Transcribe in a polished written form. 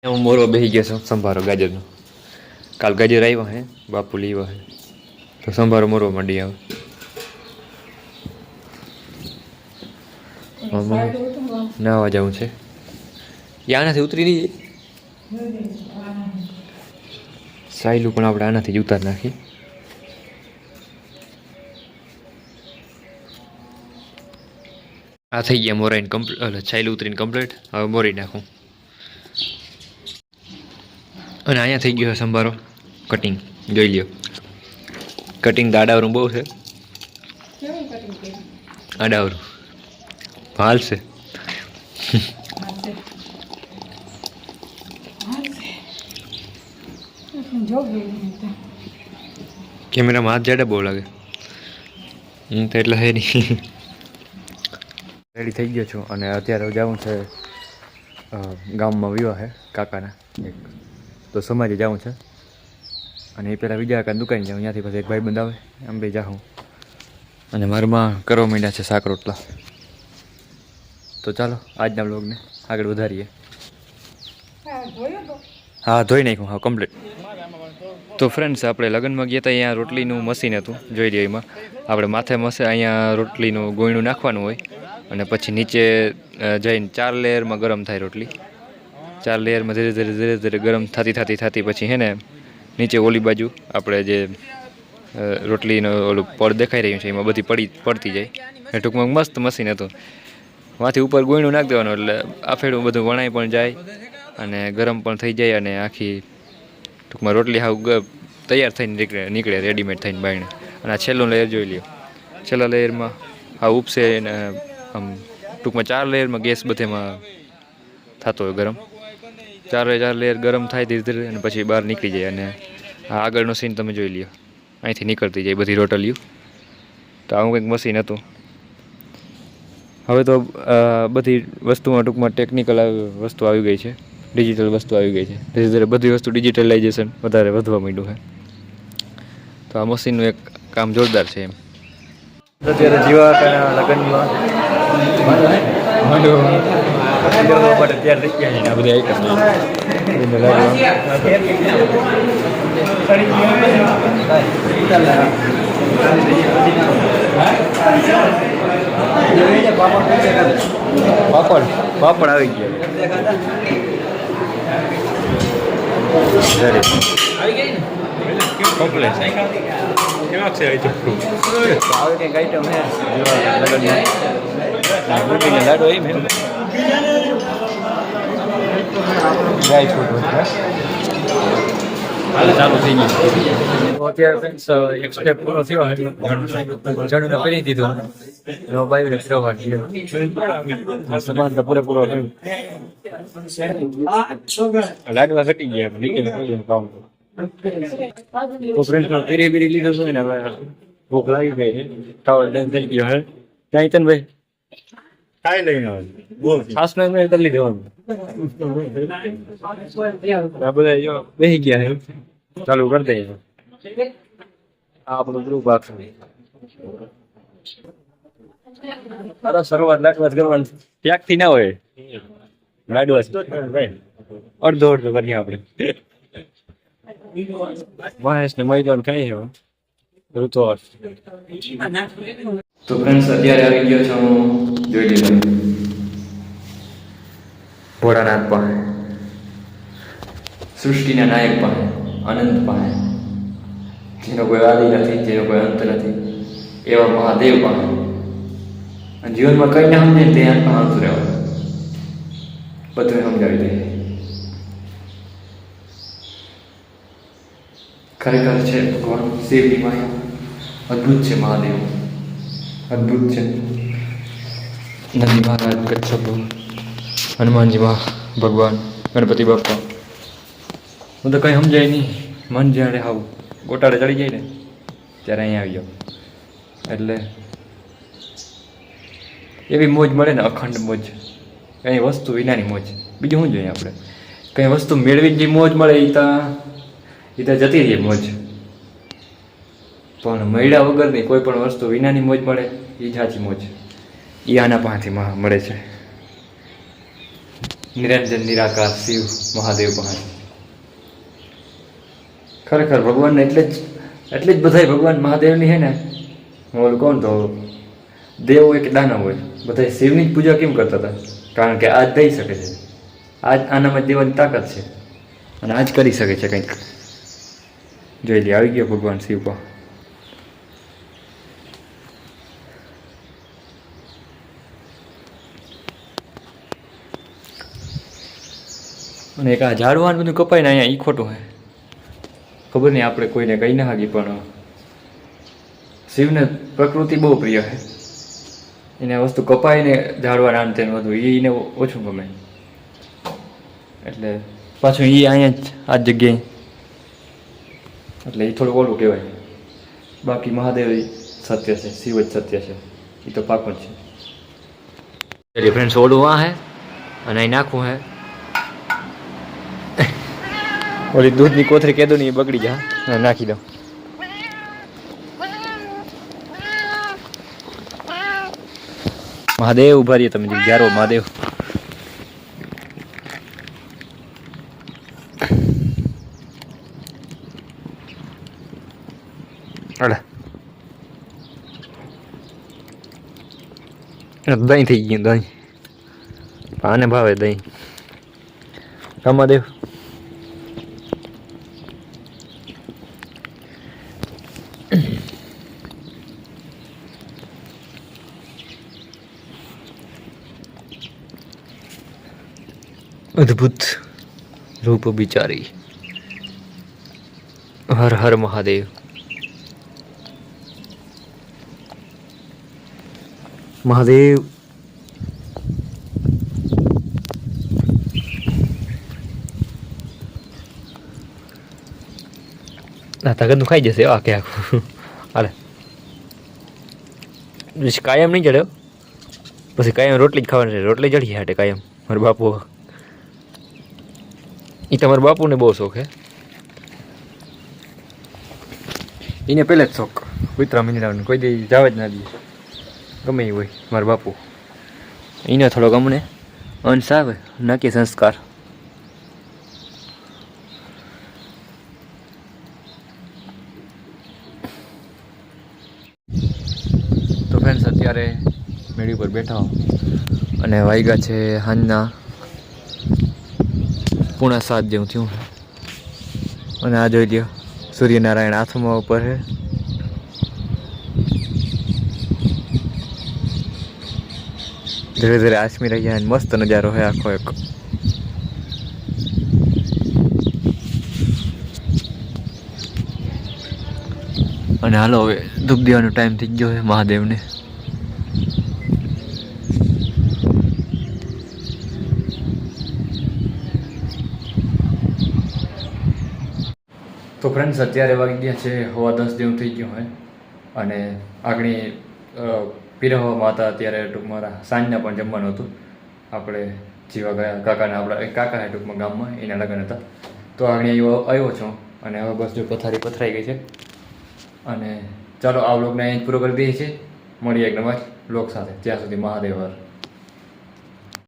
હું મોરવા બેસી ગયો છું સંભારો ગાજરનો. કાલ ગાજર આવ્યો હે, બાપુ લીવા હે તો સંભારો મોરવા માંડી આવે. નાવા જવું છે. આનાથી ઉતરી નહીં જાય. સાયલું પણ આપણે આનાથી જ ઉતાર નાખી. આ થઈ ગયા મોરાઈને કમ્પ્લીટ, છાયલું ઉતરીને કમ્પ્લીટ. હવે મોરી નાખું. અને અહીંયા થઈ ગયો સંભારો કટિંગ, જોઈ લ્યો. કટિંગ તો આડાવરું બહુ છે. આડાવરું હાલ છે. કેમેરામાં હાથ જાડા બહુ લાગે. હું તો એટલે હે નહીં. રેડી થઈ ગયો છું અને અત્યારે જવું છે ગામમાં વિવાહ છે કાકાના એક, તો સમાજે જવું છે. અને એ પહેલાં બીજા કાકા દુકાને જાઉં, ત્યાંથી પછી એક ભાઈ બંધ આવે, આમ બે જાઉં. અને મારમાં કરવા માંડ્યા છે શાક રોટલા. તો ચાલો આજના બ્લોગને આગળ વધારીએ. હા ધોઈ નાખ્યું, હા કમ્પ્લીટ. તો ફ્રેન્ડ્સ આપણે લગ્નમાં ગયા હતા, અહીંયા રોટલીનું મશીન હતું, જોઈ લઈએ. એમાં આપણે માથે મસે અહીંયા રોટલીનું ગોયણું નાખવાનું હોય અને પછી નીચે જઈને 4 લેયરમાં ગરમ થાય રોટલી. 4 લેયરમાં ધીરે ધીરે ધીરે ધીરે ગરમ થતી પછી હે ને નીચે ઓલી બાજુ આપણે જે રોટલીનું ઓલું પડ દેખાઈ રહ્યું છે એમાં બધી પડતી જાય. એ ટૂંકમાં મસ્ત મશીન હતું. માંથી ઉપર ગોયણું નાખી દેવાનું એટલે આફેડું બધું વણાઈ પણ જાય અને ગરમ પણ થઈ જાય અને આખી ટૂંકમાં રોટલી હાવ તૈયાર થઈને નીકળે રેડીમેડ થઈને બાયણે. અને આ છેલ્લું લેયર જોઈ લ્યો. છેલ્લા લેયરમાં આ ઉપસે ને આમ ટૂંકમાં 4 લેયરમાં ગેસ બધેમાં થતો હોય ગરમ. 4 લેયર ગરમ થાય ધીરે ધીરે અને પછી બહાર નીકળી જાય. અને આ આગળનો સીન તમે જોઈ લ્યો, અહીંથી નીકળતી જાય બધી રોટલીઓ. તો આવું કંઈક મશીન હતું. હવે તો બધી વસ્તુમાં ટૂંકમાં ટેકનિકલ વસ્તુ આવી ગઈ છે, ડિજિટલ વસ્તુ આવી ગઈ છે. ધીરે ધીરે બધી વસ્તુ ડિજિટલાઇઝેશન વધારે વધવા માંડ્યું છે. તો આ મશીનનું એક કામ જોરદાર છે એમ. અત્યારે જીવાકાના લગ્નમાં માટે તૈયાર થઈ ગયા છે આ બધી આઈટમ. પાપડ આવી ગયા. લાડુ ચાલુ થઈ ગયું. અત્યારે ફ્રેન્ડ્સ એક સ્ટેપ પૂરો થયો, જણુને પહેરી દીધું. સમાન તો પૂરેપૂરો થયું. લાડવા ઘટી ગયા. તો ફ્રેન્ડ્સ ફેરી બીરી લીધો છે ને, હવે ભૂખ લાગી ગઈ છે. ટાવર ડન થઈ ગયો હે. ક્યાં તન ભાઈ કાંઈ લઈને આવે ખાસ નહીં કરી લીધું. આ બધા બેસી ગયા છે, ચાલુ કરી દઈએ. આ આપણું ગ્રુપ આખું. અરે શરૂઆત લાડવા કરવાની ત્યાગથી ના હોય. લાડવા અડધો કરીએ આપણે. મહેશ ને મૈદાન ખાઈ ઋતો. તો ફ્રેન્ડ્સ અત્યારે આવી ગયો છું, જોઈ લીધો ભોળાનાથ પાસે, સૃષ્ટિના નાયક પાસે, અનંત પાસે, જેનો કોઈ આદિ નથી, જેનો કોઈ અંત નથી, એવા મહાદેવ પાસે. અને જીવનમાં કઈ ના સમજે ત્યાં હાંસતું રહેવાનું, બધું સમજાવી દે. ખરેખર છે ભગવાન શિવની માયા અદ્ભુત છે. મહાદેવ અદ્ભુત છે. નંદી મહારાજ, કચ્છપ, હનુમાનજી ભગવાન, ગણપતિ બાપા, હું તો કંઈ સમજાય નહીં. મન જ્યારે હાવ ગોટાળે ચડી જાય ને ત્યારે અહીંયા આવી જાઉં એટલે એવી મોજ મળે ને, અખંડ મોજ. કંઈ વસ્તુ વિનાની મોજ. બીજું શું જોઈએ આપણે? કંઈ વસ્તુ મેળવીને જે મોજ મળે એ તો જતી રહી મોજ. પણ મળ્યા વગરની કોઈ પણ વસ્તુ વિનાની મોજ મળે એ સાચી મોજ. એ આના પાસેથી મળે છે. નિરંજન નિરાકાર શિવ મહાદેવ પાસે ખરેખર ભગવાનને એટલે જ બધાય ભગવાન મહાદેવની છે ને, હું ઓલું કહું તો દેવ હોય કે દાનવ હોય, બધા શિવની જ પૂજા કેમ કરતા હતા? કારણ કે આજ દઈ શકે છે, આજ આનામાં દેવાની તાકાત છે અને આજ કરી શકે છે કંઈક. જોઈ લે, આવી ગયો ભગવાન શિવ પર. અને એક આ ઝાડવાનું બધું કપાય ને અહીંયા ઈ ખોટું હે. ખબર નહીં, આપણે કોઈને કહી ના હાકી, પણ શિવને પ્રકૃતિ બહુ પ્રિય છે. એને વસ્તુ કપાય ને ઝાડવા આમ તેમ બધું એને ઓછું ગમે. એટલે પાછું એ અહીંયા જ આ જગ્યાએ, એટલે એ થોડુંક ઓલું કહેવાય. બાકી મહાદેવ સત્ય છે, શિવ જ સત્ય છે, એ તો પાકું જ છે. એટલે ફ્રેન્ડ્સ, ઓલું આ હે અને અહીં નાખવું હે. ઓલી દૂધની કોથળી કહેતો નહીં, બગડી જા, નાખી દો. મહાદેવ ઉભા રહીએ, તમે ગ્યારો મહાદેવ. દહીં થઈ ગયું, દહીં આને ભાવે દહીં. મહાદેવ અદ્ભુત રૂપ બિચારી. હર હર મહાદેવ. મહાદેવ તાકાતનું ખાઈ જશે આખે આખું. હાલે કાયમ નહીં ચડ્યો, પછી કાયમ રોટલી જ ખાવાની છે. રોટલી ચડી હાટે કાયમ. મારા બાપુ, એ તમારા બાપુને બહુ શોખ હે. એને પહેલે જ શોખ કૂતરા મીંડળાનો, કોઈ દી જાવ જ ના દે, ગમે એ હોય. મારા બાપુ એને થોડોક અમને અંશ આવે, નાખીએ સંસ્કાર. તો ફ્રેન્ડ્સ, અત્યારે મેળી પર બેઠા અને વાગ્યા છે સાંજના 6:45 જેવું થયું. અને આ જોઈ લ્યો, સૂર્યનારાયણ હાથમાં ઉપર છે. ધીરે ધીરે આસમી રહ્યા અને મસ્ત નજારો છે આખો એક. અને હાલો હવે ધૂપ દેવાનો ટાઈમ થઈ ગયો છે મહાદેવને. તો ફ્રેન્ડ્સ, અત્યારે વાગી ગયા છે 10:15 જેવું થઈ ગયું હોય. અને આગળ પીરહવામાં હતા ત્યારે ટૂંકમાં સાંજના પણ જમવાનું હતું. આપણે જીવા ગયા કાકાના, આપણા એક કાકા ટૂંકમાં ગામમાં, એના લગ્ન હતા. તો આગળ આવ્યો છું અને હવે બસ જો પથરાઈ ગઈ છે. અને ચાલો આ વ્લોગને અહીં પૂરો કરી દઈએ છીએ. મળીએ એક નવા વ્લોગ સાથે. ત્યાં સુધી મહાદેવ હર.